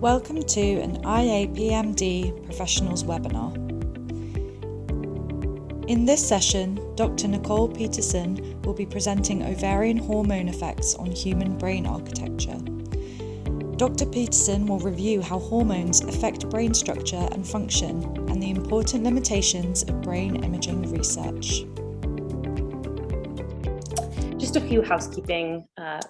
Welcome to an IAPMD Professionals webinar. In this session, Dr. Nicole Petersen will be presenting ovarian hormone effects on human brain architecture. Dr. Petersen will review how hormones affect brain structure and function and the important limitations of brain imaging research. Just a few housekeeping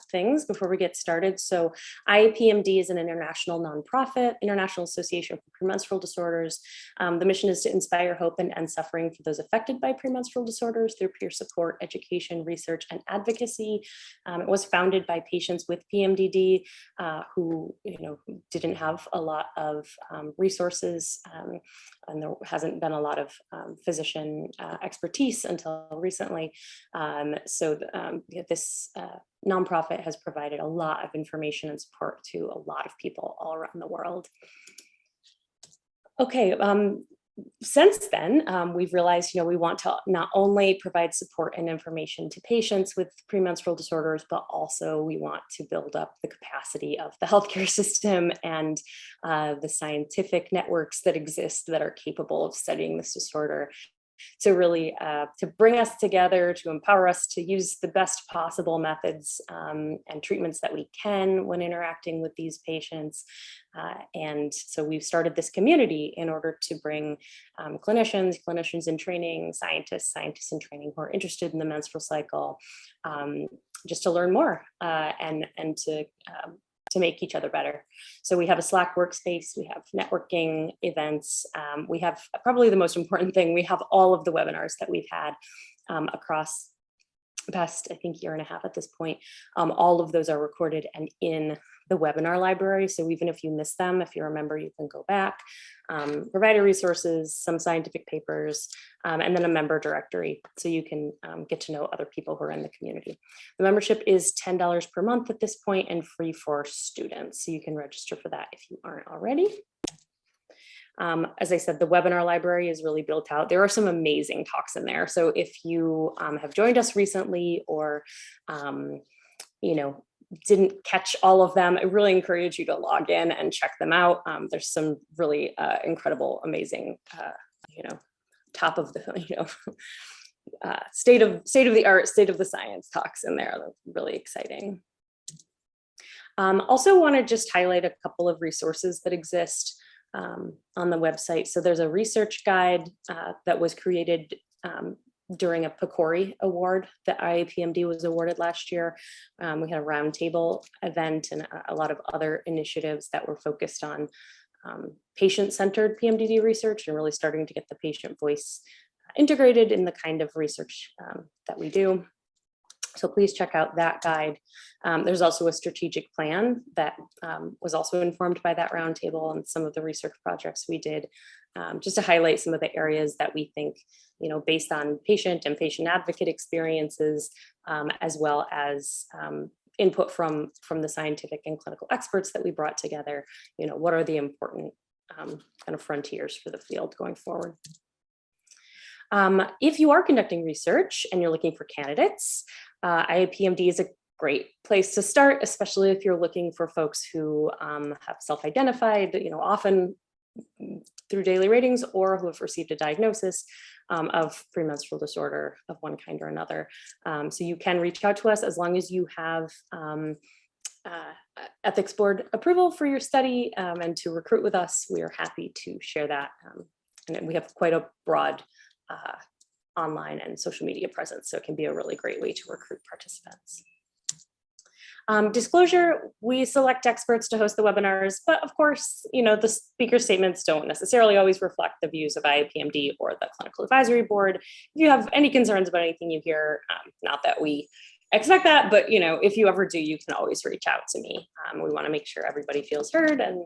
things before we get started. So IAPMD is an international nonprofit, International Association for Premenstrual Disorders. The mission is to inspire hope and end suffering for those affected by premenstrual disorders through peer support, education, research, and advocacy. It was founded by patients with PMDD who didn't have a lot of resources, and there hasn't been a lot of physician expertise until recently. This nonprofit has provided a lot of information and support to a lot of people all around the world. Okay, since then, we've realized, we want to not only provide support and information to patients with premenstrual disorders, but also we want to build up the capacity of the healthcare system and the scientific networks that exist that are capable of studying this disorder. So really to bring us together, to empower us to use the best possible methods and treatments that we can when interacting with these patients. And so we've started this community in order to bring clinicians in training, scientists in training who are interested in the menstrual cycle, just to learn more and to make each other better. So we have a Slack workspace, we have networking events, we have probably the most important thing, we have all of the webinars that we've had across the past, I think, year and a half at this point. All of those are recorded and in the webinar library. So even if you miss them, if you remember, you can go back, provider resources, some scientific papers, and then a member directory. So you can get to know other people who are in the community. The membership is $10 per month at this point and free for students. So you can register for that if you aren't already. As I said, the webinar library is really built out. There are some amazing talks in there. So if you have joined us recently or, didn't catch all of them, I really encourage you to log in and check them out. There's some really incredible, amazing, top of the, state of the art, state of the science talks in there. They're really exciting. Also want to just highlight a couple of resources that exist on the website. So there's a research guide that was created during a PCORI award that IAPMD was awarded last year. We had a roundtable event and a lot of other initiatives that were focused on patient-centered PMDD research and really starting to get the patient voice integrated in the kind of research that we do. So please check out that guide. There's also a strategic plan that was also informed by that roundtable and some of the research projects we did, just to highlight some of the areas that we think, based on patient and patient advocate experiences, as well as input from the scientific and clinical experts that we brought together, what are the important kind of frontiers for the field going forward. If you are conducting research and you're looking for candidates, IAPMD is a great place to start, especially if you're looking for folks who have self-identified, often through daily ratings or who have received a diagnosis of premenstrual disorder of one kind or another. So you can reach out to us as long as you have ethics board approval for your study and to recruit with us. We are happy to share that. And we have quite a broad online and social media presence, so it can be a really great way to recruit participants. Disclosure, we select experts to host the webinars, but of course, the speaker statements don't necessarily always reflect the views of IAPMD or the clinical advisory board. If you have any concerns about anything you hear, not that we expect that, but if you ever do, you can always reach out to me. We want to make sure everybody feels heard and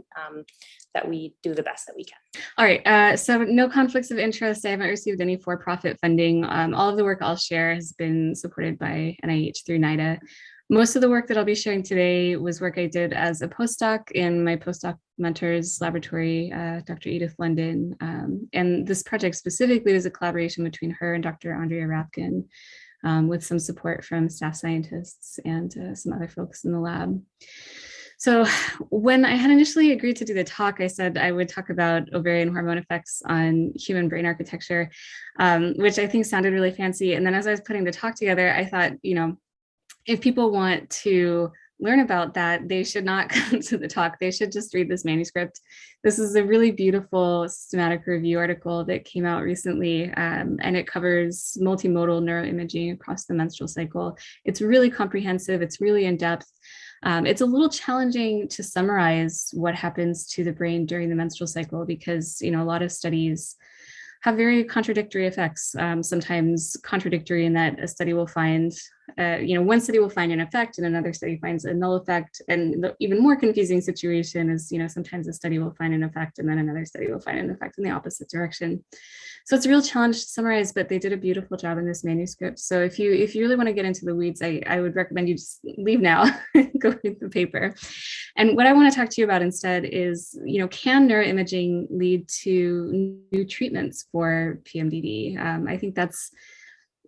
that we do the best that we can. All right, so no conflicts of interest. I haven't received any for-profit funding. All of the work I'll share has been supported by NIH through NIDA. Most of the work that I'll be sharing today was work I did as a postdoc in my postdoc mentor's laboratory, Dr. Edith London. And this project specifically was a collaboration between her and Dr. Andrea Rapkin, with some support from staff scientists and some other folks in the lab. So when I had initially agreed to do the talk, I said I would talk about ovarian hormone effects on human brain architecture, which I think sounded really fancy. And then as I was putting the talk together, I thought, if people want to learn about that, they should not come to the talk. They should just read this manuscript. This is a really beautiful systematic review article that came out recently, and it covers multimodal neuroimaging across the menstrual cycle. It's really comprehensive. It's really in depth. It's a little challenging to summarize what happens to the brain during the menstrual cycle because, a lot of studies have very contradictory effects, sometimes contradictory in that a study will find, one study will find an effect and another study finds a null effect. And the even more confusing situation is, sometimes a study will find an effect and then another study will find an effect in the opposite direction. So it's a real challenge to summarize, but they did a beautiful job in this manuscript. So if you really want to get into the weeds, I would recommend you just leave now and go read the paper. And what I want to talk to you about instead is, can neuroimaging lead to new treatments for PMDD? I think that's,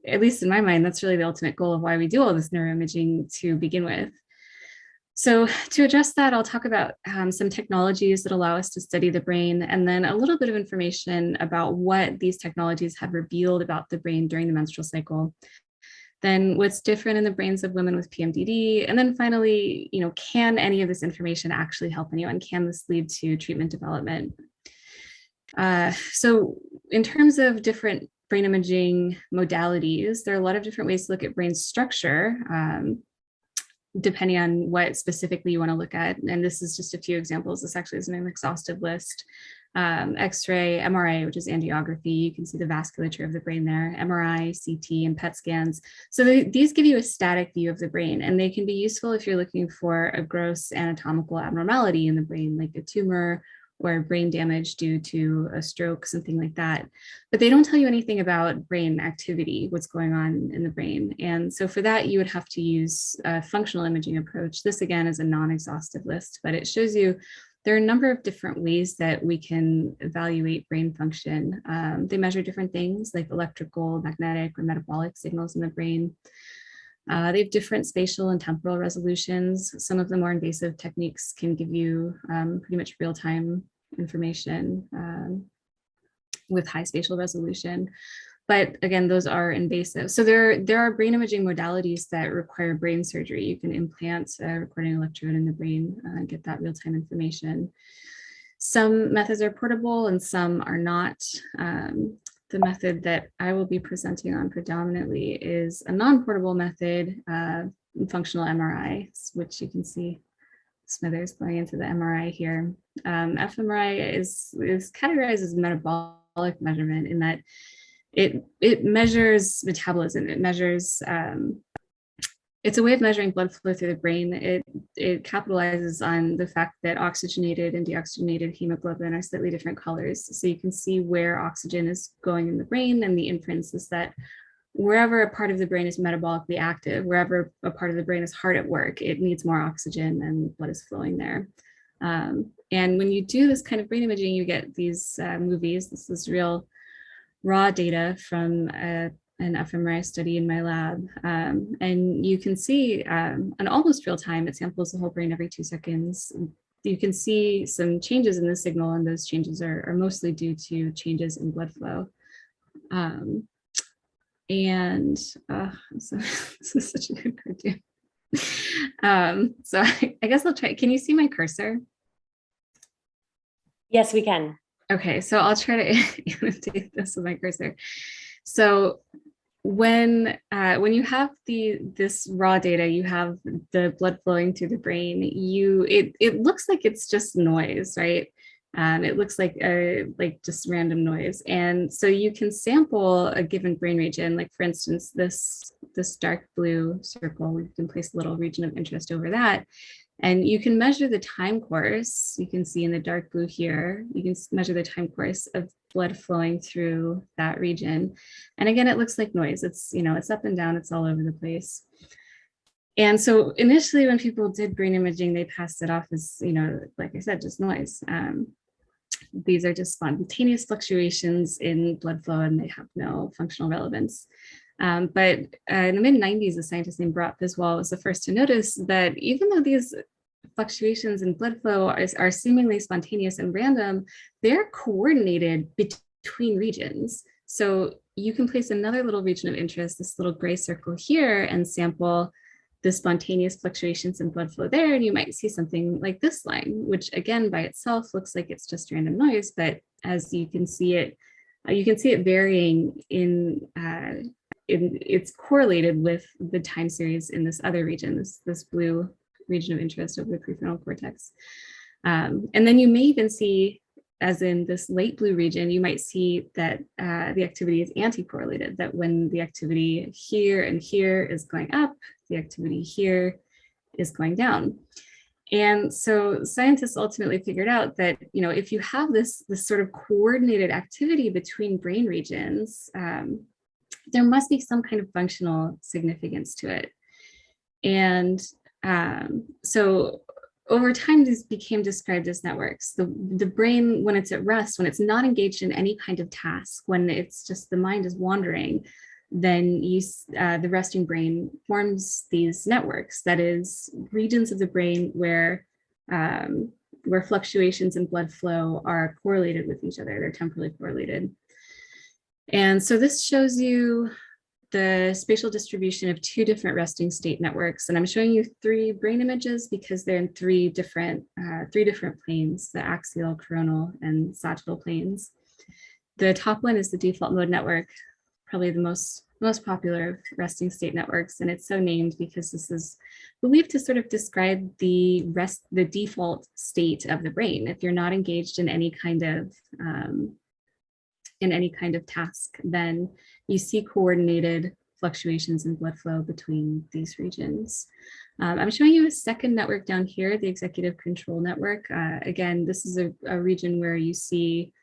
at least in my mind, that's really the ultimate goal of why we do all this neuroimaging to begin with. So to address that, I'll talk about some technologies that allow us to study the brain, and then a little bit of information about what these technologies have revealed about the brain during the menstrual cycle. Then what's different in the brains of women with PMDD, and then finally, can any of this information actually help anyone? Can this lead to treatment development? So in terms of different brain imaging modalities, there are a lot of different ways to look at brain structure, depending on what specifically you want to look at. And this is just a few examples. This actually isn't an exhaustive list. X-ray, MRI, which is angiography. You can see the vasculature of the brain there, MRI, CT, and PET scans. So these give you a static view of the brain, and they can be useful if you're looking for a gross anatomical abnormality in the brain, like a tumor or brain damage due to a stroke, something like that. But they don't tell you anything about brain activity, what's going on in the brain. And so for that, you would have to use a functional imaging approach. This again is a non-exhaustive list, but it shows you there are a number of different ways that we can evaluate brain function. They measure different things like electrical, magnetic, or metabolic signals in the brain. They have different spatial and temporal resolutions. Some of the more invasive techniques can give you pretty much real-time information with high spatial resolution. But again, those are invasive. So there are brain imaging modalities that require brain surgery. You can implant a recording electrode in the brain and get that real-time information. Some methods are portable and some are not. The method that I will be presenting on predominantly is a non-portable method, functional MRI, which you can see smithers going into the MRI here. fMRI is categorized as metabolic measurement in that it measures metabolism. It measures, it's a way of measuring blood flow through the brain. It capitalizes on the fact that oxygenated and deoxygenated hemoglobin are slightly different colors. So you can see where oxygen is going in the brain, and the inference is that wherever a part of the brain is metabolically active, wherever a part of the brain is hard at work, it needs more oxygen and blood is flowing there. And when you do this kind of brain imaging, you get these movies. This is real raw data from an fMRI study in my lab. And you can see on almost real time, it samples the whole brain every 2 seconds. You can see some changes in the signal, and those changes are mostly due to changes in blood flow. So this is such a good cartoon. So I guess I'll try. Can you see my cursor? Yes, we can. Okay, so I'll try to imitate this with my cursor. So when you have this raw data, you have the blood flowing through the brain. It looks like it's just noise, right? It looks like just random noise, and so you can sample a given brain region. Like for instance, this dark blue circle. You can place a little region of interest over that. And you can measure the time course. You can see in the dark blue here, you can measure the time course of blood flowing through that region. And again, it looks like noise. It's up and down, it's all over the place. And so initially when people did brain imaging, they passed it off as, like I said, just noise. These are just spontaneous fluctuations in blood flow and they have no functional relevance. But in the mid-90s, a scientist named Bharat Biswal was the first to notice that even though these fluctuations in blood flow are seemingly spontaneous and random, they're coordinated between regions. So you can place another little region of interest, this little gray circle here, and sample the spontaneous fluctuations in blood flow there, and you might see something like this line, which again by itself looks like it's just random noise, but as you can see it varying in it's correlated with the time series in this other region, this blue region of interest over the prefrontal cortex. And then you may even see, as in this light blue region, you might see that the activity is anti-correlated, that when the activity here and here is going up, the activity here is going down. And so scientists ultimately figured out that, you know, if you have this sort of coordinated activity between brain regions, there must be some kind of functional significance to it. And so over time, these became described as networks. The brain, when it's at rest, when it's not engaged in any kind of task, when it's just the mind is wandering, then the resting brain forms these networks. That is, regions of the brain where fluctuations in blood flow are correlated with each other. They're temporally correlated. And so this shows you the spatial distribution of two different resting state networks. And I'm showing you three brain images because they're in three different planes, the axial, coronal, and sagittal planes. The top one is the default mode network, probably the most popular of resting state networks. And it's so named because this is believed to sort of describe the default state of the brain. If you're not engaged in any kind of task, then you see coordinated fluctuations in blood flow between these regions. I'm showing you a second network down here, the executive control network. Again, this is a region where you see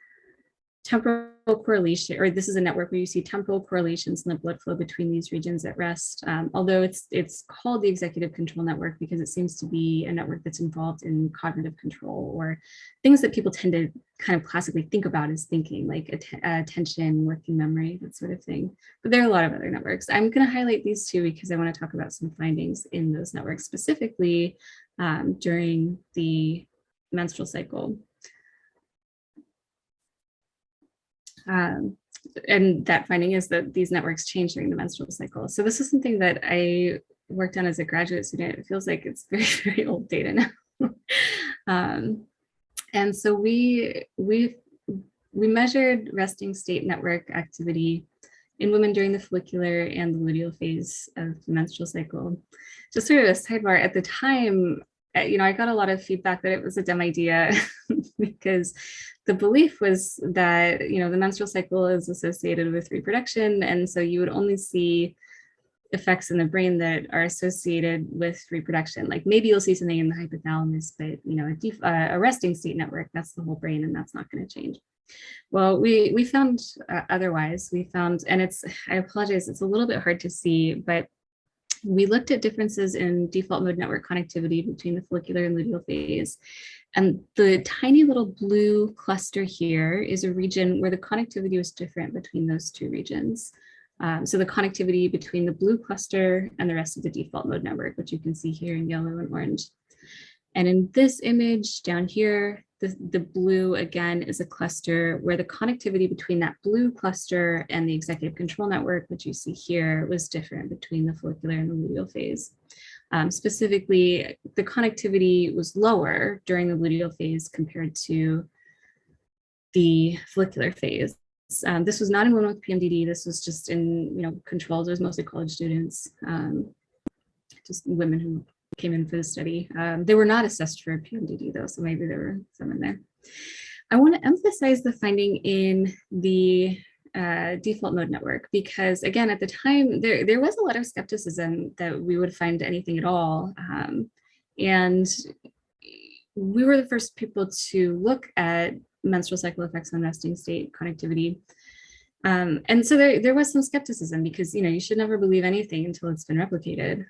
temporal correlation, or this is a network where you see temporal correlations in the blood flow between these regions at rest. Although it's called the executive control network because it seems to be a network that's involved in cognitive control, or things that people tend to kind of classically think about as thinking, like attention, working memory, that sort of thing. But there are a lot of other networks. I'm going to highlight these two because I want to talk about some findings in those networks, specifically during the menstrual cycle. And that finding is that these networks change during the menstrual cycle. So this is something that I worked on as a graduate student. It feels like it's very, very old data now. And so we measured resting state network activity in women during the follicular and the luteal phase of the menstrual cycle. Just sort of a sidebar, at the time, you know, I got a lot of feedback that it was a dumb idea because the belief was that, you know, the menstrual cycle is associated with reproduction. And so you would only see effects in the brain that are associated with reproduction. Like maybe you'll see something in the hypothalamus, but, you know, a resting state network, that's the whole brain, and that's not going to change. Well, we found otherwise. We found, and I apologize, it's a little bit hard to see, but we looked at differences in default mode network connectivity between the follicular and luteal phase. And the tiny little blue cluster here is a region where the connectivity was different between those two regions. So the connectivity between the blue cluster and the rest of the default mode network, which you can see here in yellow and orange. And in this image down here, the blue again is a cluster where the connectivity between that blue cluster and the executive control network, which you see here, was different between the follicular and the luteal phase. Specifically, the connectivity was lower during the luteal phase compared to the follicular phase. This was not in women with PMDD. This was just in, you know, controls. It was mostly college students, just women who came in for the study. They were not assessed for PMDD though, so maybe there were some in there. I want to emphasize the finding in the default mode network because, again, at the time there was a lot of skepticism that we would find anything at all, and we were the first people to look at menstrual cycle effects on resting state connectivity. And so there was some skepticism because, you know, you should never believe anything until it's been replicated.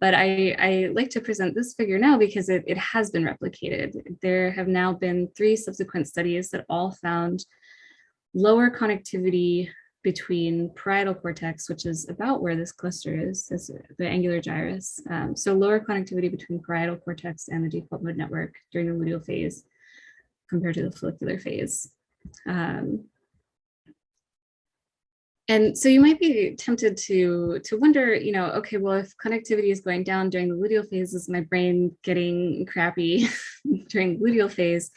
But I like to present this figure now because it has been replicated. There have now been 3 subsequent studies that all found lower connectivity between parietal cortex, which is about where this cluster is, this, the angular gyrus. So lower connectivity between parietal cortex and the default mode network during the luteal phase compared to the follicular phase. And so you might be tempted to wonder, you know, okay, well, if connectivity is going down during the luteal phase, is my brain getting crappy during the luteal phase?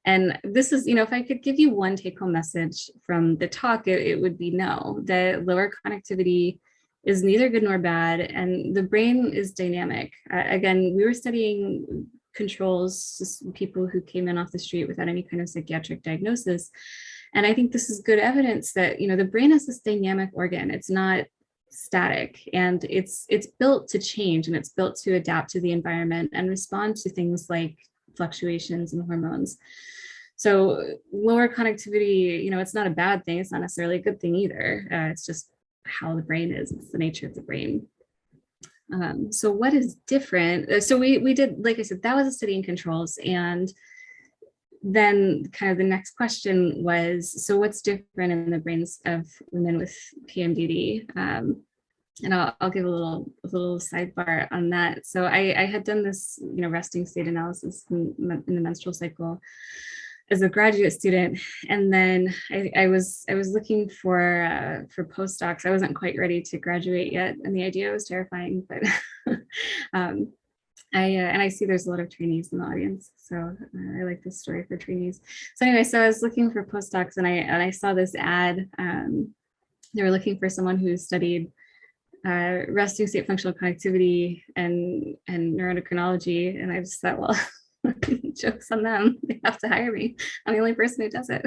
And this is, you know, if I could give you one take-home message from the talk, it would be no, that lower connectivity is neither good nor bad, and the brain is dynamic. Again, we were studying controls, just people who came in off the street without any kind of psychiatric diagnosis. And I think this is good evidence that, you know, the brain is this dynamic organ. It's not static, and it's built to change, and it's built to adapt to the environment and respond to things like fluctuations in hormones. So lower connectivity, you know, it's not a bad thing. It's not necessarily a good thing either. It's just how the brain is. It's the nature of the brain. So what is different? So we did, like I said, that was a study in controls. And then kind of the next question was, so what's different in the brains of women with PMDD? And I'll give a little sidebar on that. So I had done this, you know, resting state analysis in the menstrual cycle as a graduate student, and then I was looking for postdocs. I wasn't quite ready to graduate yet, and the idea was terrifying. But I see there's a lot of trainees in the audience, so I like this story for trainees. So anyway, so I was looking for postdocs, and I saw this ad. They were looking for someone who studied resting state functional connectivity and neuroendocrinology, and I just thought, well, jokes on them. They have to hire me. I'm the only person who does it.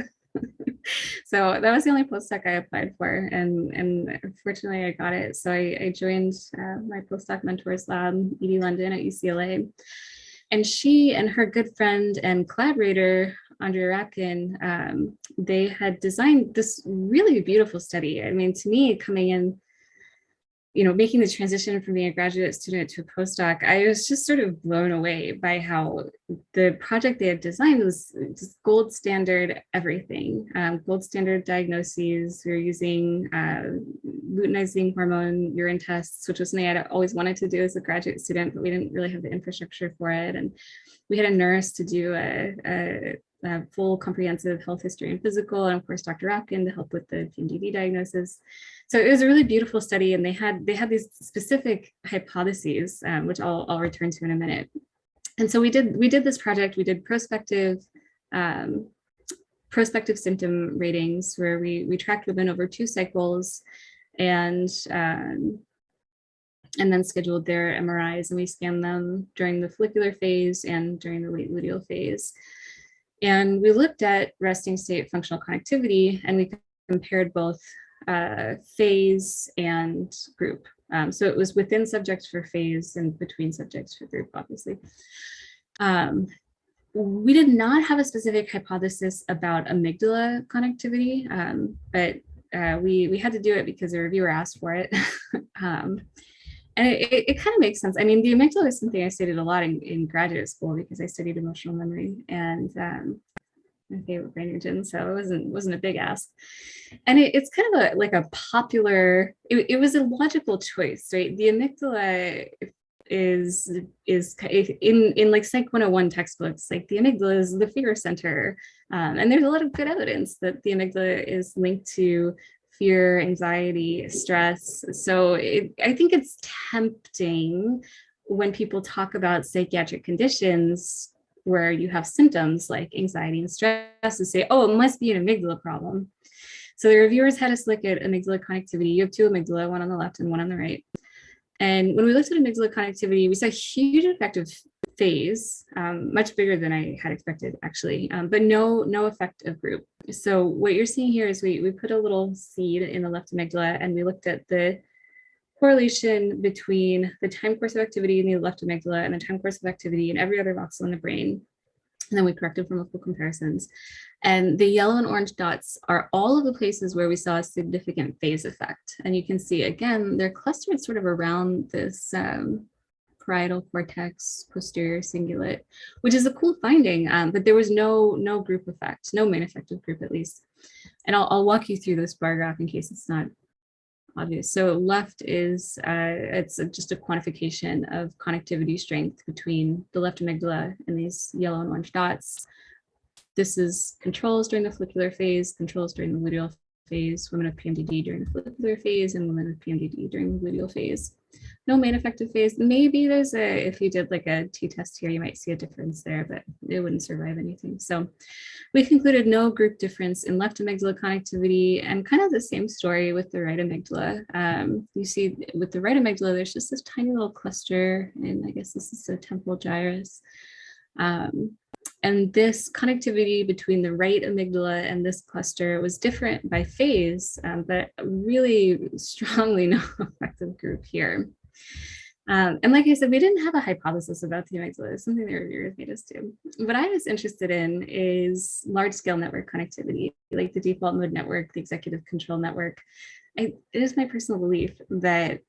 So that was the only postdoc I applied for, and fortunately I got it. So I joined my postdoc mentor's lab, Edie London at UCLA, and she and her good friend and collaborator, Andrea Ratkin, they had designed this really beautiful study. I mean, to me, coming in, you know, making the transition from being a graduate student to a postdoc, I was just sort of blown away by how the project they had designed was just gold standard everything, gold standard diagnoses. We were using luteinizing hormone urine tests, which was something I'd always wanted to do as a graduate student, but we didn't really have the infrastructure for it. And we had a nurse to do a full comprehensive health history and physical, and of course, Dr. Rapkin to help with the PMDD diagnosis. So it was a really beautiful study, and they had these specific hypotheses, which I'll return to in a minute. And so we did this project. We did prospective symptom ratings, where we tracked women over 2 cycles, and then scheduled their MRIs, and we scanned them during the follicular phase and during the late luteal phase. And we looked at resting state functional connectivity, and we compared both phase and group. So it was within subjects for phase and between subjects for group, obviously. We did not have a specific hypothesis about amygdala connectivity, but we had to do it because the reviewer asked for it. And it kind of makes sense. I mean, the amygdala is something I studied a lot in graduate school because I studied emotional memory and my favorite brain region, so it wasn't a big ask. And it's kind of like a popular, it was a logical choice, right? The amygdala is in like Psych 101 textbooks, like the amygdala is the fear center. And there's a lot of good evidence that the amygdala is linked to fear, anxiety, stress. So I think it's tempting when people talk about psychiatric conditions where you have symptoms like anxiety and stress to say, oh, it must be an amygdala problem. So the reviewers had us look at amygdala connectivity. You have 2 amygdala, one on the left and one on the right. And when we looked at amygdala connectivity, we saw a huge effect of phase, much bigger than I had expected, actually, but no effect of group. So what you're seeing here is we put a little seed in the left amygdala, and we looked at the correlation between the time course of activity in the left amygdala and the time course of activity in every other voxel in the brain. And then we corrected for multiple comparisons. And the yellow and orange dots are all of the places where we saw a significant phase effect. And you can see, again, they're clustered sort of around this parietal cortex, posterior cingulate, which is a cool finding, but there was no group effect, no main effective group at least. And I'll walk you through this bar graph in case it's not obvious. So left is, it's just a quantification of connectivity strength between the left amygdala and these yellow and orange dots. This is controls during the follicular phase, controls during the luteal phase, women with PMDD during the follicular phase, and women with PMDD during the luteal phase. No main effective phase. Maybe there's if you did like a t-test here, you might see a difference there, but it wouldn't survive anything. So we concluded no group difference in left amygdala connectivity, and kind of the same story with the right amygdala. You see with the right amygdala, there's just this tiny little cluster, and I guess this is the temporal gyrus. And this connectivity between the right amygdala and this cluster was different by phase, but really strongly no effective group here. And like I said, we didn't have a hypothesis about the amygdala. It's something the reviewers made us do. What I was interested in is large-scale network connectivity, like the default mode network, the executive control network. It is my personal belief that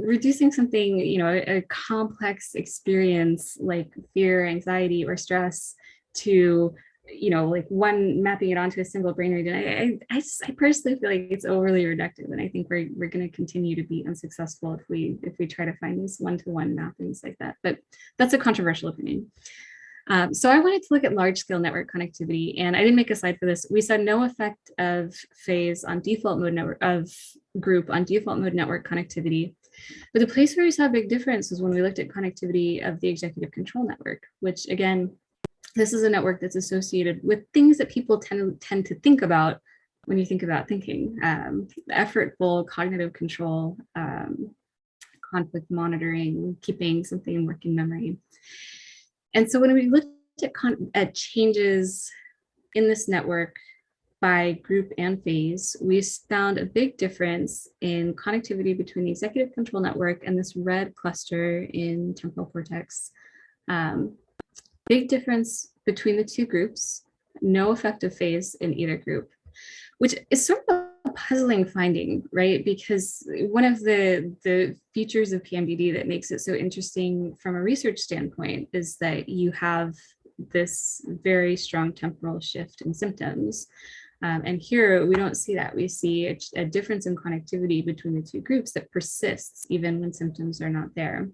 reducing something, a complex experience like fear, anxiety, or stress to, like mapping it onto a single brain region, I personally feel like it's overly reductive, and I think we're going to continue to be unsuccessful if we try to find these one-to-one mappings like that. But that's a controversial opinion. So I wanted to look at large-scale network connectivity, and I didn't make a slide for this. We saw no effect of phase on default mode network on default mode network connectivity. But the place where we saw a big difference was when we looked at connectivity of the executive control network, which again, this is a network that's associated with things that people tend to think about when you think about thinking. Effortful cognitive control, conflict monitoring, keeping something in working memory. And so when we looked at changes in this network by group and phase, we found a big difference in connectivity between the executive control network and this red cluster in temporal cortex. Big difference between the two groups, no effective phase in either group, which is sort of a puzzling finding, right? Because one of the features of PMDD that makes it so interesting from a research standpoint is that you have this very strong temporal shift in symptoms. And here we don't see that. We see a difference in connectivity between the two groups that persists even when symptoms are not there.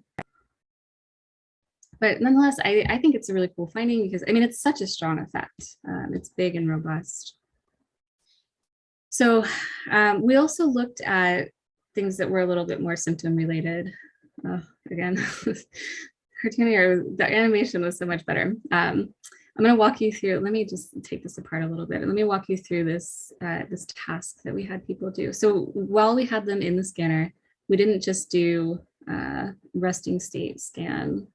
But nonetheless, I think it's a really cool finding because, it's such a strong effect. It's big and robust. So we also looked at things that were a little bit more symptom related. Again, the animation was so much better. I'm going to walk you through, let me just take this apart a little bit. Let me walk you through this, this task that we had people do. So while we had them in the scanner, we didn't just do resting state scan.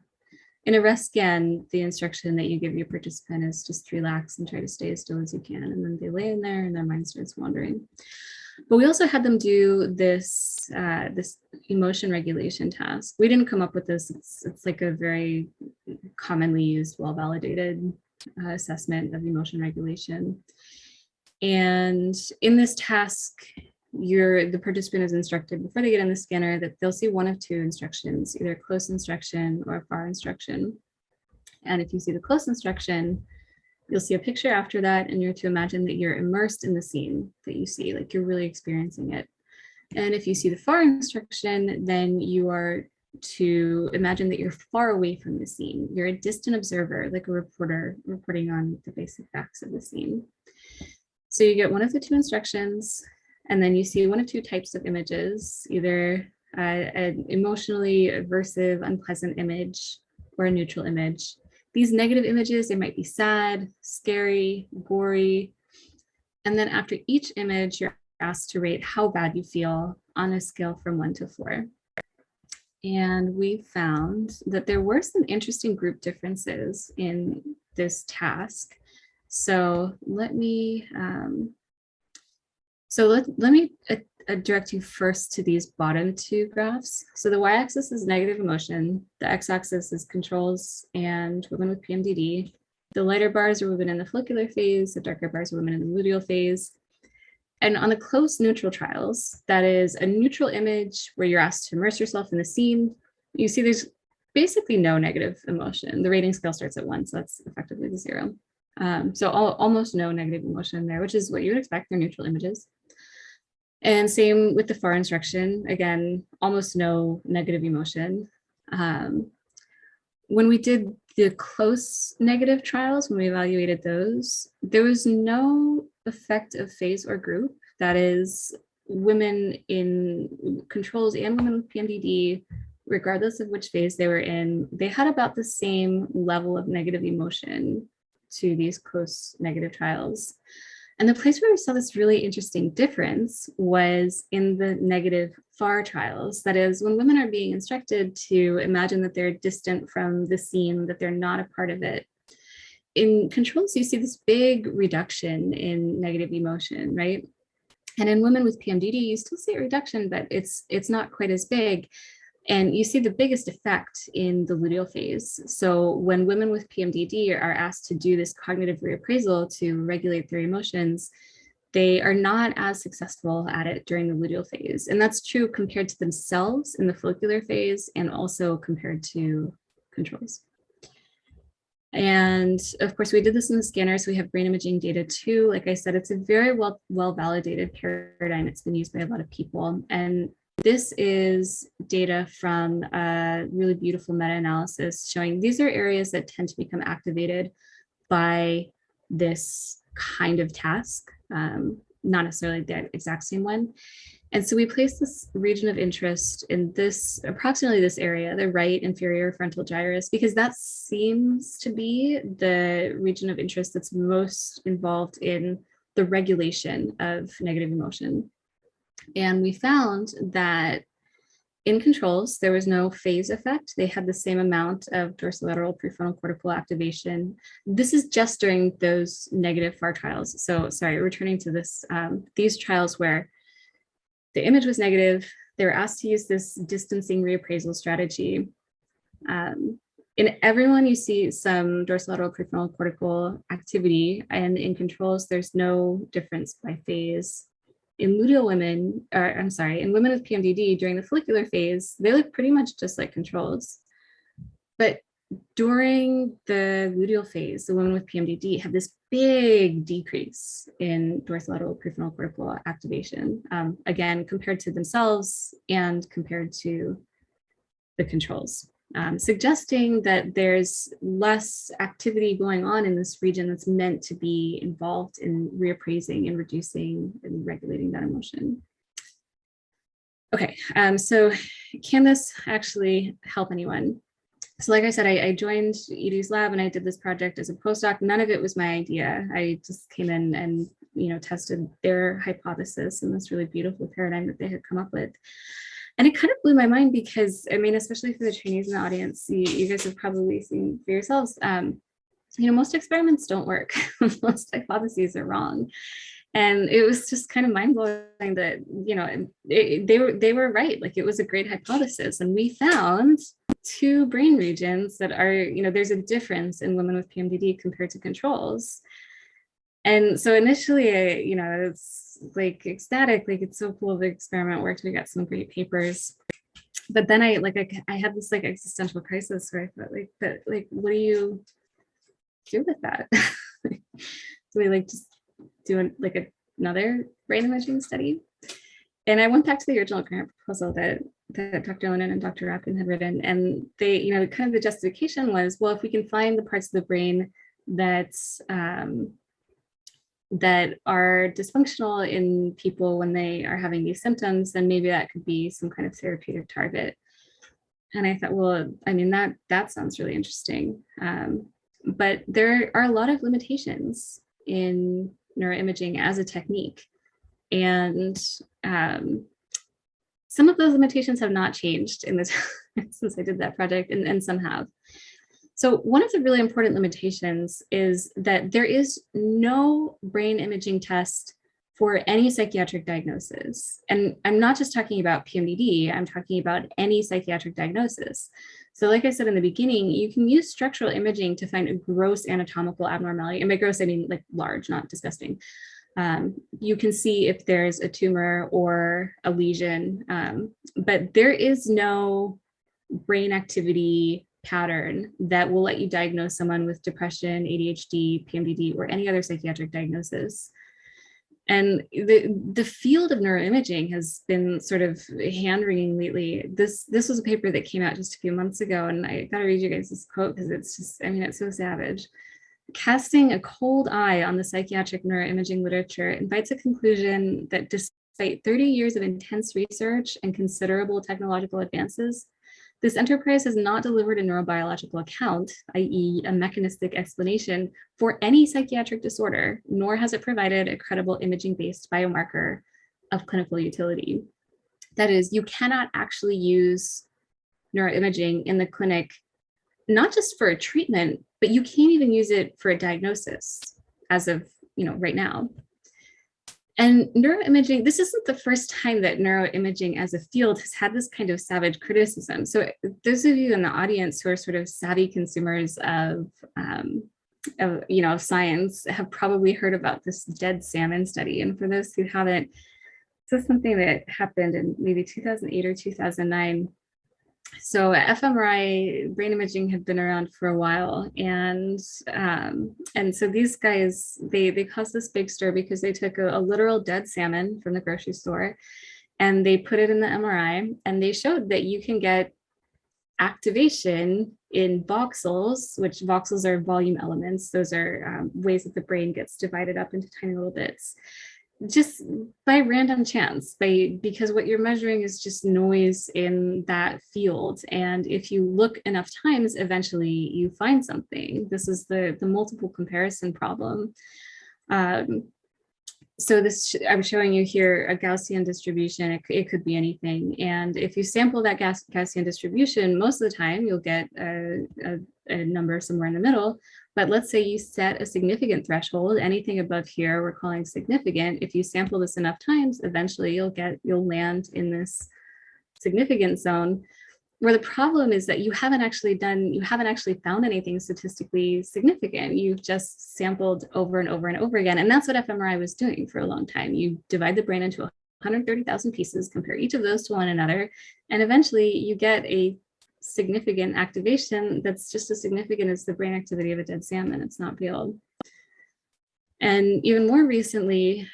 In a rest scan, the instruction that you give your participant is just relax and try to stay as still as you can. And then they lay in there and their mind starts wandering. But we also had them do this, this emotion regulation task. We didn't come up with this. It's like a very commonly used, well-validated assessment of emotion regulation. And in this task, the participant is instructed before they get in the scanner that they'll see one of two instructions, either close instruction or far instruction. And if you see the close instruction, you'll see a picture after that, and you're to imagine that you're immersed in the scene that you see, like you're really experiencing it. And if you see the far instruction, then you are to imagine that you're far away from the scene. You're a distant observer, like a reporter reporting on the basic facts of the scene. So you get one of the two instructions, and then you see one of two types of images, either an emotionally aversive, unpleasant image or a neutral image. These negative images, they might be sad, scary, gory. And then after each image, you're asked to rate how bad you feel on a scale from 1 to 4. And we found that there were some interesting group differences in this task. So let me direct you first to these bottom two graphs. So the y-axis is negative emotion, the x-axis is controls and women with PMDD. The lighter bars are women in the follicular phase, the darker bars are women in the luteal phase. And on the close neutral trials, that is a neutral image where you're asked to immerse yourself in the scene. You see there's basically no negative emotion. The rating scale starts at 1, so that's effectively the 0. So almost no negative emotion there, which is what you would expect. They're neutral images. And same with the FAR instruction. Again, almost no negative emotion. When we did the close negative trials, when we evaluated those, there was no effect of phase or group. That is, women in controls and women with PMDD, regardless of which phase they were in, they had about the same level of negative emotion to these close negative trials. And the place where we saw this really interesting difference was in the negative FAR trials. That is, when women are being instructed to imagine that they're distant from the scene, that they're not a part of it. In controls, you see this big reduction in negative emotion, right? And in women with PMDD, you still see a reduction, but it's not quite as big. And you see the biggest effect in the luteal phase. So when women with PMDD are asked to do this cognitive reappraisal to regulate their emotions, they are not as successful at it during the luteal phase. And that's true compared to themselves in the follicular phase and also compared to controls. And of course, we did this in the scanner, so we have brain imaging data too. Like I said, it's a very well validated paradigm. It's been used by a lot of people. And this is data from a really beautiful meta-analysis showing these are areas that tend to become activated by this kind of task, not necessarily the exact same one. And so we place this region of interest in this, approximately this area, the right inferior frontal gyrus, because that seems to be the region of interest that's most involved in the regulation of negative emotion. And we found that in controls, there was no phase effect. They had the same amount of dorsolateral prefrontal cortical activation. This is just during those negative FAR trials. So sorry, returning to this, these trials where the image was negative, they were asked to use this distancing reappraisal strategy. In everyone, you see some dorsolateral prefrontal cortical activity, and in controls, there's no difference by phase. In luteal women, or I'm sorry, in women with PMDD during the follicular phase, they look pretty much just like controls. But during the luteal phase, the women with PMDD have this big decrease in dorsolateral prefrontal cortical activation, again, compared to themselves and compared to the controls, suggesting that there's less activity going on in this region that's meant to be involved in reappraising and reducing and regulating that emotion. Okay, so can this actually help anyone? So like I said, I joined Edu's lab and I did this project as a postdoc. None of it was my idea. I just came in and tested their hypothesis and this really beautiful paradigm that they had come up with. And it kind of blew my mind because, I mean, especially for the trainees in the audience, you guys have probably seen for yourselves, most experiments don't work. Most hypotheses are wrong. And it was just kind of mind-blowing that, they were right. Like, it was a great hypothesis. And we found two brain regions that are, there's a difference in women with PMDD compared to controls. And so initially, it's like ecstatic, like it's so cool the experiment worked. We got some great papers. But then I had this like existential crisis where I thought what do you do with that? Do we just do another brain imaging study? And I went back to the original grant proposal that Dr. Lennon and Dr. Rapkin had written. And they, kind of the justification was, well, if we can find the parts of the brain that are dysfunctional in people when they are having these symptoms, then maybe that could be some kind of therapeutic target. And I thought, well, I mean, that sounds really interesting. But there are a lot of limitations in neuroimaging as a technique. And some of those limitations have not changed in this since I did that project, and some have. So one of the really important limitations is that there is no brain imaging test for any psychiatric diagnosis. And I'm not just talking about PMDD, I'm talking about any psychiatric diagnosis. So like I said in the beginning, you can use structural imaging to find a gross anatomical abnormality. And by gross, I mean like large, not disgusting. You can see if there's a tumor or a lesion, but there is no brain activity pattern that will let you diagnose someone with depression, ADHD, PMDD, or any other psychiatric diagnosis. And the field of neuroimaging has been sort of hand-wringing lately. This was a paper that came out just a few months ago, and I gotta read you guys this quote because it's just, I mean, it's so savage. Casting a cold eye on the psychiatric neuroimaging literature invites a conclusion that despite 30 years of intense research and considerable technological advances, this enterprise has not delivered a neurobiological account, i.e. a mechanistic explanation for any psychiatric disorder, nor has it provided a credible imaging-based biomarker of clinical utility. That is, you cannot actually use neuroimaging in the clinic, not just for a treatment, but you can't even use it for a diagnosis as of, right now. And neuroimaging, this isn't the first time that neuroimaging as a field has had this kind of savage criticism. So those of you in the audience who are sort of savvy consumers of science have probably heard about this dead salmon study. And for those who haven't, this is something that happened in maybe 2008 or 2009. So fMRI brain imaging had been around for a while, and so these guys, they caused this big stir because they took a literal dead salmon from the grocery store and they put it in the MRI, and they showed that you can get activation in voxels, which voxels are volume elements. Those are ways that the brain gets divided up into tiny little bits, just by random chance, because what you're measuring is just noise in that field. And if you look enough times, eventually you find something. This is the multiple comparison problem. So this, I'm showing you here a Gaussian distribution. It could be anything. And if you sample that Gaussian distribution, most of the time you'll get a number somewhere in the middle. But let's say you set a significant threshold, anything above here we're calling significant. If you sample this enough times, eventually you'll land in this significant zone, where the problem is that you haven't actually found anything statistically significant. You've just sampled over and over and over again. And that's what fMRI was doing for a long time. You divide the brain into 130,000 pieces, compare each of those to one another, and eventually you get a significant activation that's just as significant as the brain activity of a dead salmon. It's not real. And even more recently,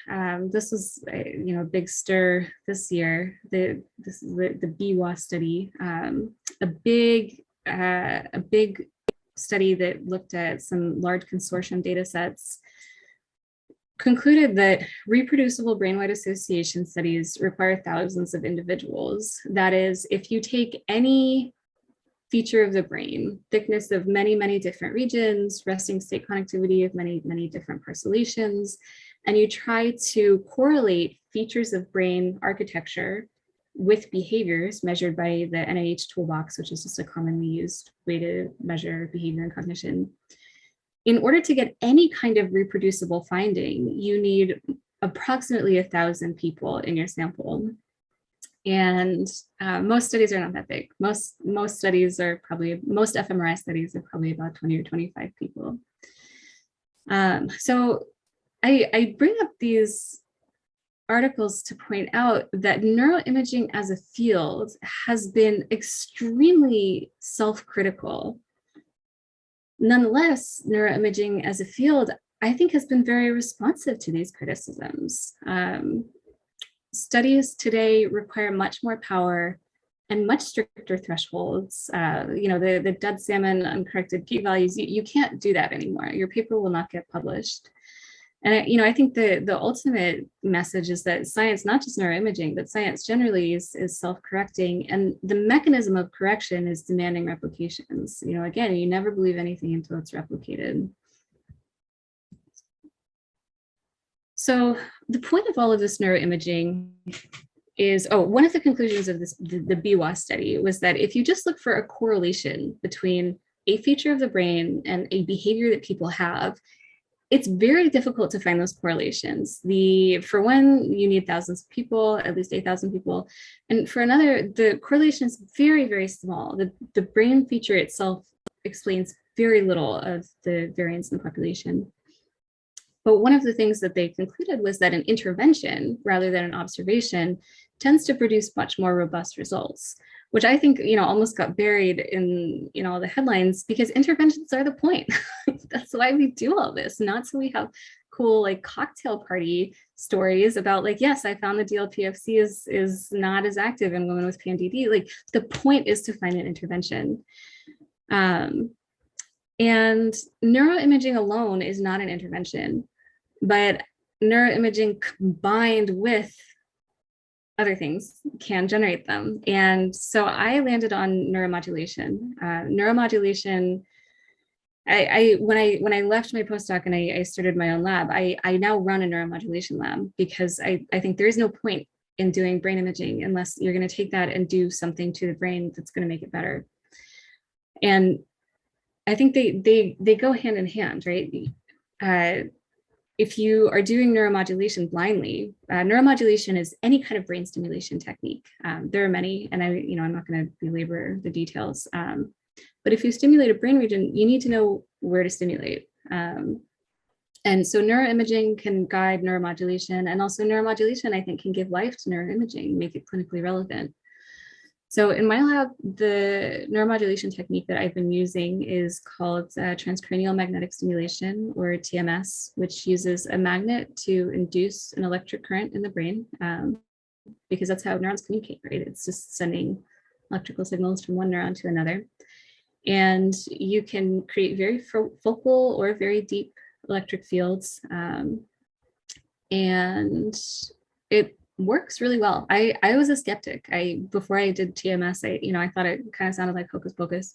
this was a big stir this year. The BWA study, a big study that looked at some large consortium data sets, concluded that reproducible brain-wide association studies require thousands of individuals. That is, if you take any feature of the brain, thickness of many, many different regions, resting state connectivity of many, many different parcellations, and you try to correlate features of brain architecture with behaviors measured by the NIH toolbox, which is just a commonly used way to measure behavior and cognition. In order to get any kind of reproducible finding, you need approximately 1,000 people in your sample. And most studies are not that big. Most studies are probably, most fMRI studies are probably about 20 or 25 people. So I bring up these articles to point out that neuroimaging as a field has been extremely self-critical. Nonetheless, neuroimaging as a field, I think, has been very responsive to these criticisms. Studies today require much more power and much stricter thresholds. The dead salmon uncorrected p-values, you can't do that anymore. Your paper will not get published. And I think the ultimate message is that science, not just neuroimaging, but science generally is self-correcting, and the mechanism of correction is demanding replications. Again, you never believe anything until it's replicated. So the point of all of this neuroimaging is, one of the conclusions of the BWA study was that if you just look for a correlation between a feature of the brain and a behavior that people have, it's very difficult to find those correlations. For one, you need thousands of people, at least 8,000 people. And for another, the correlation is very, very small. The brain feature itself explains very little of the variance in the population. But one of the things that they concluded was that an intervention, rather than an observation, tends to produce much more robust results, which I think, almost got buried in, all the headlines, because interventions are the point. That's why we do all this, not so we have cool like cocktail party stories about like, yes, I found the DLPFC is not as active in women with PMDD. Like the point is to find an intervention. And neuroimaging alone is not an intervention, but neuroimaging combined with other things can generate them. And so I landed on neuromodulation. Neuromodulation, when I left my postdoc and I started my own lab, I now run a neuromodulation lab, because I think there is no point in doing brain imaging unless you're going to take that and do something to the brain that's going to make it better. And I think they go hand in hand, right? If you are doing neuromodulation blindly, neuromodulation is any kind of brain stimulation technique. There are many, and I'm not going to belabor the details. But if you stimulate a brain region, you need to know where to stimulate. And so neuroimaging can guide neuromodulation, and also neuromodulation, I think, can give life to neuroimaging, make it clinically relevant. So in my lab, the neuromodulation technique that I've been using is called transcranial magnetic stimulation, or TMS, which uses a magnet to induce an electric current in the brain, because that's how neurons communicate, right? It's just sending electrical signals from one neuron to another. And you can create very focal or very deep electric fields. And it works really well. I was a skeptic. Before I did TMS, I thought it kind of sounded like hocus pocus.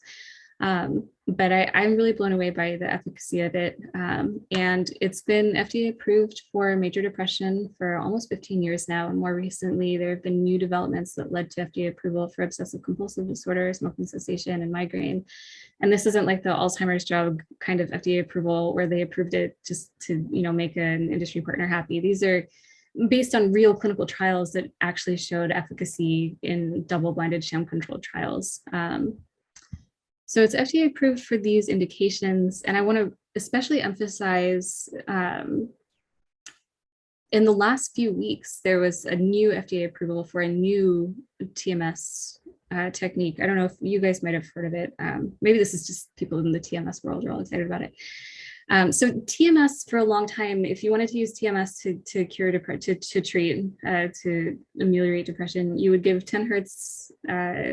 But I'm really blown away by the efficacy of it. And it's been FDA approved for major depression for almost 15 years now. And more recently, there have been new developments that led to FDA approval for obsessive compulsive disorder, smoking cessation, and migraine. And this isn't like the Alzheimer's drug kind of FDA approval where they approved it just to, make an industry partner happy. These are based on real clinical trials that actually showed efficacy in double-blinded sham-controlled trials. So it's FDA approved for these indications. And I want to especially emphasize, in the last few weeks, there was a new FDA approval for a new TMS technique. I don't know if you guys might have heard of it. Maybe this is just people in the TMS world are all excited about it. So TMS, for a long time, if you wanted to use TMS to cure depression, to treat, to ameliorate depression, you would give 10 hertz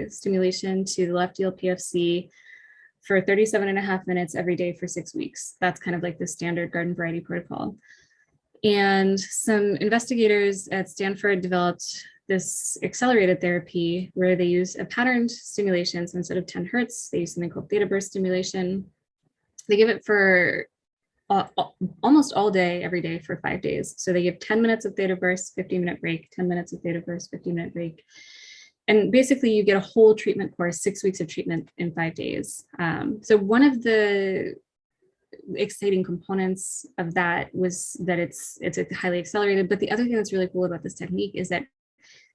stimulation to the left DLPFC for 37.5 minutes every day for 6 weeks. That's kind of like the standard garden variety protocol. And some investigators at Stanford developed this accelerated therapy where they use a patterned stimulation. So instead of 10 hertz, they use something called theta burst stimulation. They give it for almost all day, every day for 5 days. So they give 10 minutes of theta burst, 15-minute break, 10 minutes of theta burst, 15-minute break. And basically you get a whole treatment course, 6 weeks of treatment in 5 days. So one of the exciting components of that was that it's highly accelerated. But the other thing that's really cool about this technique is that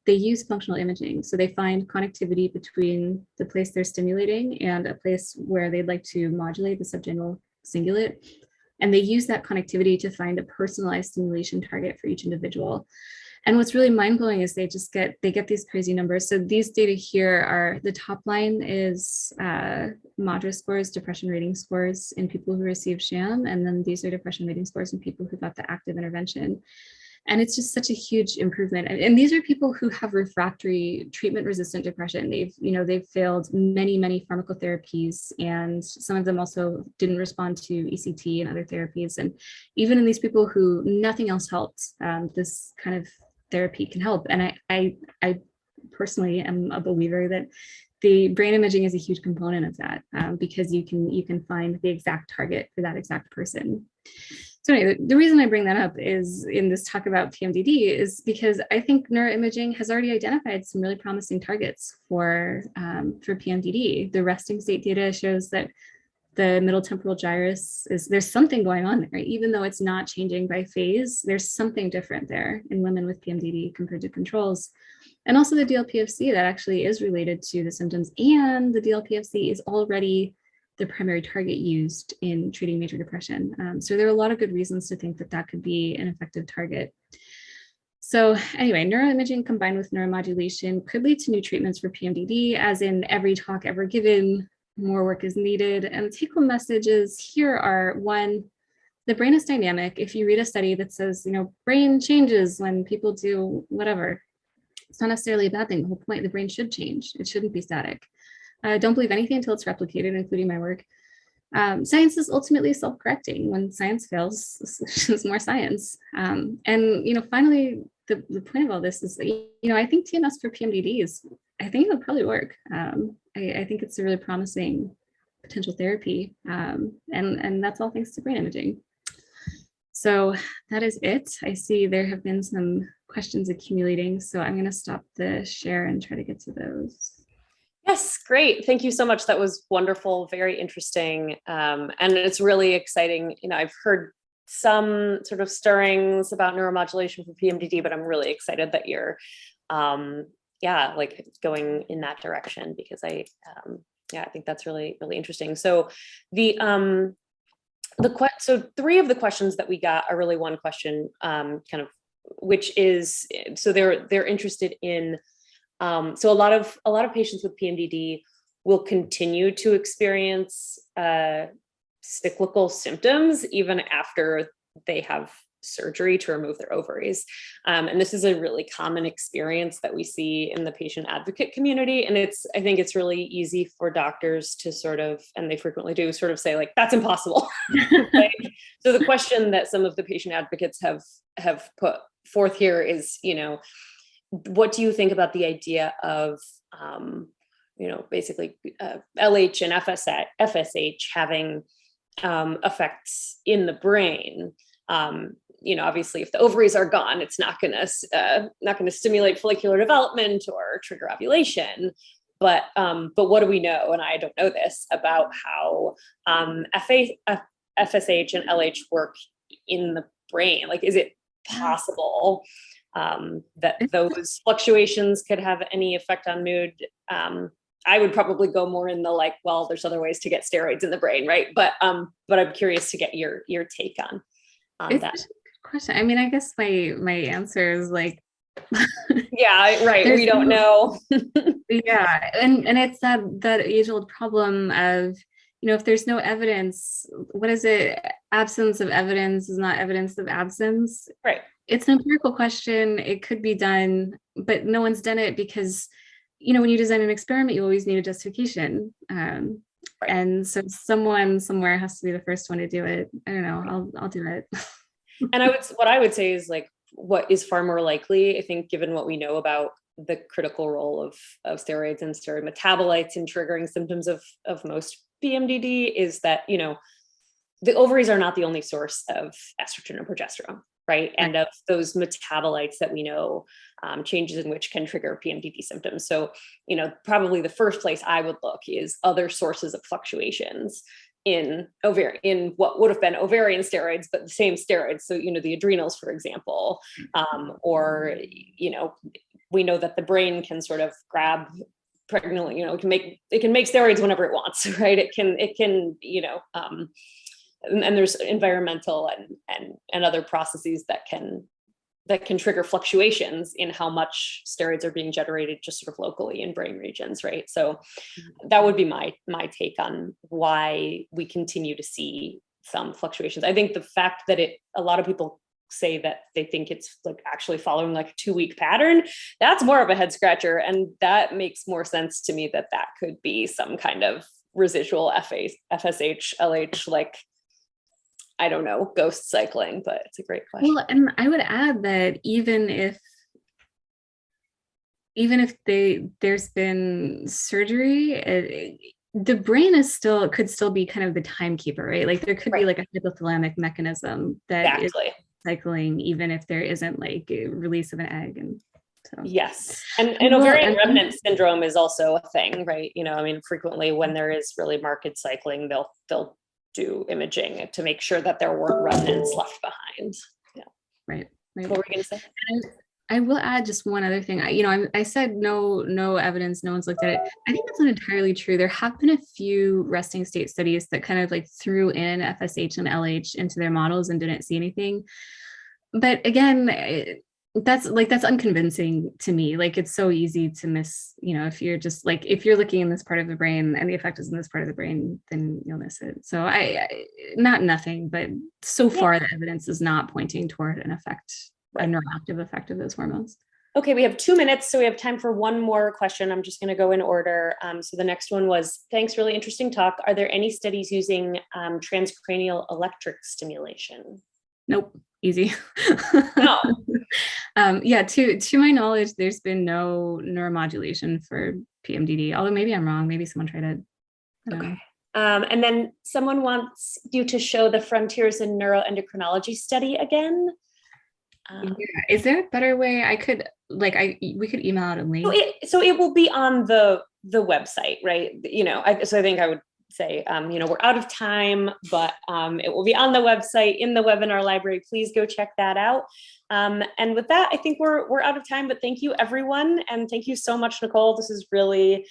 they use functional imaging. So they find connectivity between the place they're stimulating and a place where they'd like to modulate the subgenual cingulate. And they use that connectivity to find a personalized stimulation target for each individual. And what's really mind-blowing is they get these crazy numbers. So these data here are, the top line is MADRS scores, depression rating scores in people who receive sham. And then these are depression rating scores in people who got the active intervention. And it's just such a huge improvement. And these are people who have refractory treatment-resistant depression. They've failed many pharmacotherapies, and some of them also didn't respond to ECT and other therapies. And even in these people who nothing else helped, this kind of therapy can help. And I personally am a believer that the brain imaging is a huge component of that, because you can find the exact target for that exact person. So anyway, the reason I bring that up is in this talk about PMDD is because I think neuroimaging has already identified some really promising targets for PMDD. The resting state data shows that the middle temporal gyrus there's something going on there, even though it's not changing by phase. There's something different there in women with PMDD compared to controls. And also the DLPFC that actually is related to the symptoms, and the DLPFC is already the primary target used in treating major depression. So there are a lot of good reasons to think that that could be an effective target. So anyway, neuroimaging combined with neuromodulation could lead to new treatments for PMDD, as in every talk ever given, more work is needed. And the take-home messages here are: one, the brain is dynamic. If you read a study that says, brain changes when people do whatever, it's not necessarily a bad thing. The whole point, the brain should change. It shouldn't be static. Don't believe anything until it's replicated, including my work. Science is ultimately self-correcting. When science fails, there's more science. And finally, the point of all this is that, I think TMS for PMDD I think it'll probably work. I think it's a really promising potential therapy. And that's all thanks to brain imaging. So that is it. I see there have been some questions accumulating, so I'm going to stop the share and try to get to those. Yes, great. Thank you so much. That was wonderful, very interesting. And it's really exciting. I've heard some sort of stirrings about neuromodulation for PMDD, but I'm really excited that you're, going in that direction, because I think that's really, really interesting. So so three of the questions that we got are really one question, which is, so they're interested in, so a lot of patients with PMDD will continue to experience cyclical symptoms even after they have surgery to remove their ovaries. And this is a really common experience that we see in the patient advocate community. And I think it's really easy for doctors to sort of, and they frequently do, sort of say like, that's impossible. Right? So the question that some of the patient advocates have put forth here is, what do you think about the idea of, basically LH and FSH having effects in the brain? Obviously, if the ovaries are gone, it's not going to stimulate follicular development or trigger ovulation. But what do we know? And I don't know this about how FSH and LH work in the brain. Like, is it possible that those fluctuations could have any effect on mood? I would probably go more in the there's other ways to get steroids in the brain, right? But I'm curious to get your take on that. It's a good question. I mean, I guess my answer is yeah, right. We don't know. Yeah, and it's that age-old problem of, if there's no evidence, what is it? Absence of evidence is not evidence of absence. Right. It's an empirical question. It could be done, but no one's done it because, when you design an experiment, you always need a justification. Right. And so someone somewhere has to be the first one to do it. I don't know. I'll do it. And what I would say is what is far more likely, I think, given what we know about the critical role of steroids and steroid metabolites in triggering symptoms of most PMDD, is that, the ovaries are not the only source of estrogen and progesterone, right? And of those metabolites that we know, changes in which can trigger PMDD symptoms. So, probably the first place I would look is other sources of fluctuations in what would have been ovarian steroids, but the same steroids. So, the adrenals, for example, or, we know that the brain can sort of grab pregnantly, it can make steroids whenever it wants, right? It can, and there's environmental and other processes that can trigger fluctuations in how much steroids are being generated just sort of locally in brain regions, right? So that would be my take on why we continue to see some fluctuations. I think the fact that a lot of people say that they think it's actually following a 2-week pattern, that's more of a head scratcher. And that makes more sense to me that could be some kind of residual FSH, LH, I don't know, ghost cycling, but it's a great question. Well, and I would add that even if there's been surgery, the brain could still be kind of the timekeeper, right? There could be a hypothalamic mechanism that is cycling, even if there isn't a release of an egg. And so yes, and ovarian remnant syndrome is also a thing, right? Frequently when there is really marked cycling, they'll do imaging to make sure that there weren't remnants left behind. Yeah. Right. What were you going to say? I will add just one other thing. I said no evidence, no one's looked at it. I think that's not entirely true. There have been a few resting state studies that kind of threw in FSH and LH into their models and didn't see anything. But again, that's unconvincing to me. Like, it's so easy to miss, if you're just like, if you're looking in this part of the brain and the effect is in this part of the brain, then you'll miss it. So not nothing, but so far the evidence is not pointing toward an effect, a neuroactive effect of those hormones. Okay, we have 2 minutes, so we have time for one more question. I'm just going to go in order. So the next one was, thanks, really interesting talk. Are there any studies using transcranial electric stimulation? Nope, easy. No. Yeah, to my knowledge, there's been no neuromodulation for PMDD, although maybe I'm wrong. Maybe someone tried it. Okay. And then someone wants you to show the Frontiers in Neuroendocrinology study again. Yeah. Is there a better way? We could email out a link. So it will be on the website, right? So I think I would say, we're out of time, but it will be on the website in the webinar library. Please go check that out. And with that, I think we're out of time, but thank you everyone. And thank you so much, Nicole. This is really,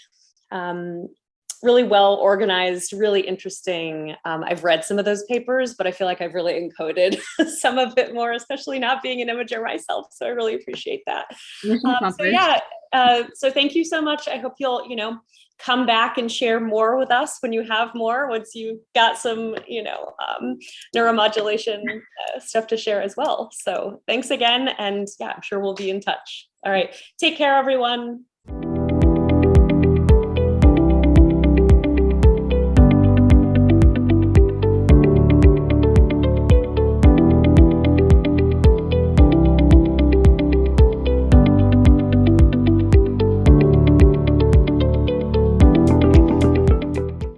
really well organized, really interesting. I've read some of those papers, but I feel like I've really encoded some of it more, especially not being an imager myself. So I really appreciate that. So thank you so much. I hope you'll, come back and share more with us when you have more, once you've got some, neuromodulation stuff to share as well. So thanks again. And yeah, I'm sure we'll be in touch. All right. Take care, everyone.